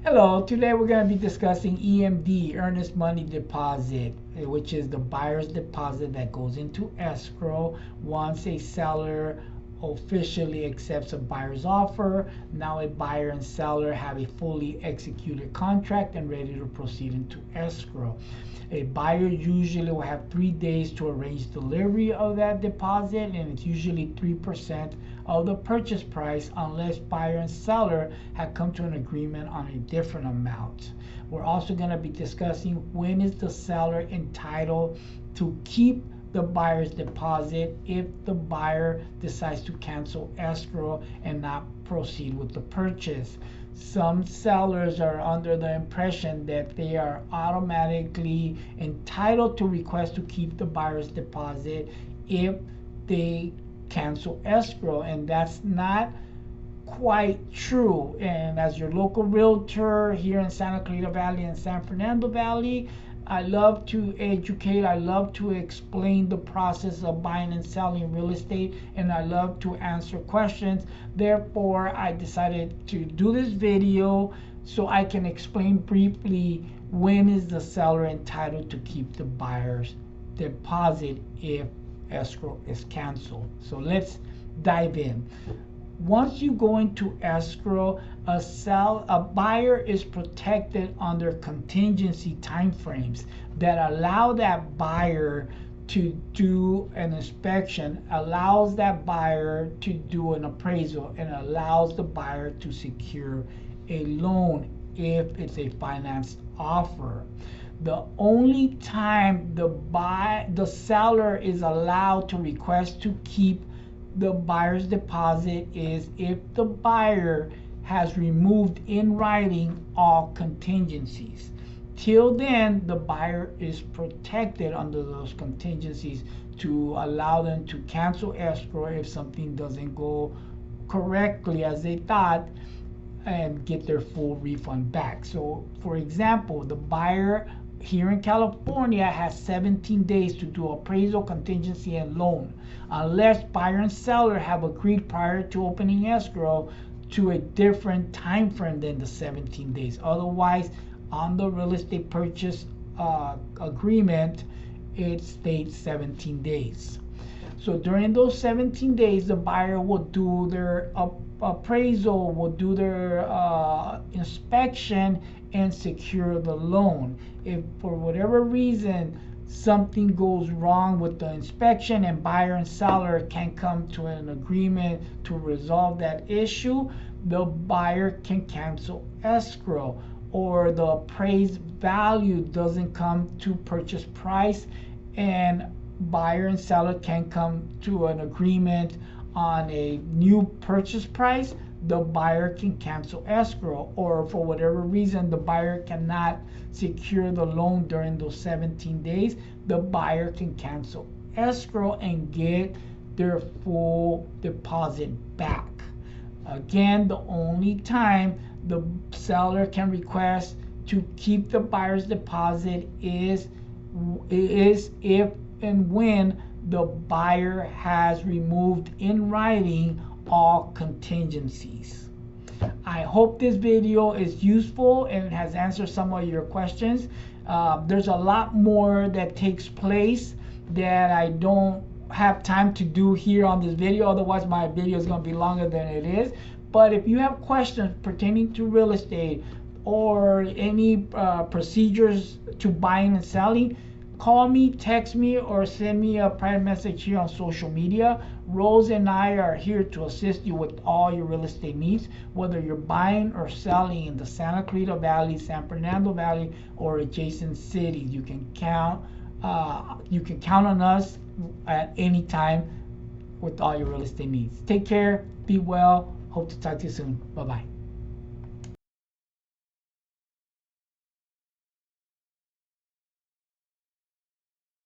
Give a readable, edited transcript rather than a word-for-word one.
Hello, today we're going to be discussing EMD, earnest money deposit, which is the buyer's deposit that goes into escrow once a seller officially accepts a buyer's offer. Now a buyer and seller have a fully executed contract and ready to proceed into escrow. A buyer usually will have 3 days to arrange delivery of that deposit, and it's usually 3% of the purchase price unless buyer and seller have come to an agreement on a different amount. We're also going to be discussing when is the seller entitled to keep the buyer's deposit if the buyer decides to cancel escrow and not proceed with the purchase. Some sellers are under the impression that they are automatically entitled to request to keep the buyer's deposit if they cancel escrow, and that's not quite true. And as your local realtor here in Santa Clarita Valley and San Fernando Valley, I love to educate, I love to explain the process of buying and selling real estate, and I love to answer questions. Therefore, I decided to do this video so I can explain briefly when is the seller entitled to keep the buyer's deposit if escrow is canceled. So let's dive in. Once you go into escrow, a buyer is protected under contingency timeframes that allow that buyer to do an inspection, allows that buyer to do an appraisal, and allows the buyer to secure a loan if it's a financed offer. The only time the seller is allowed to request to keep the buyer's deposit is if the buyer has removed in writing all contingencies. Till then, the buyer is protected under those contingencies to allow them to cancel escrow if something doesn't go correctly as they thought and get their full refund back. So, for example, the buyer here in California has 17 days to do appraisal, contingency, and loan, unless buyer and seller have agreed prior to opening escrow to a different time frame than the 17 days. Otherwise, on the real estate purchase agreement, it states 17 days. So during those 17 days, the buyer will do their appraisal, will do their inspection, and secure the loan. If for whatever reason something goes wrong with the inspection and buyer and seller can't come to an agreement to resolve that issue, the buyer can cancel escrow, or the appraised value doesn't come to purchase price and buyer and seller can come to an agreement on a new purchase price, the buyer can cancel escrow. Or for whatever reason the buyer cannot secure the loan during those 17 days, the buyer can cancel escrow and get their full deposit back. Again, the only time the seller can request to keep the buyer's deposit is if and when the buyer has removed in writing all contingencies. I hope this video is useful and has answered some of your questions. There's a lot more that takes place that I don't have time to do here on this video, otherwise my video is going to be longer than it is. But if you have questions pertaining to real estate or any procedures to buying and selling, call me, text me, or send me a private message here on social media. Rose and I are here to assist you with all your real estate needs, whether you're buying or selling in the Santa Clarita Valley, San Fernando Valley, or adjacent cities. You can count on us at any time with all your real estate needs. Take care, be well, hope to talk to you soon. Bye-bye.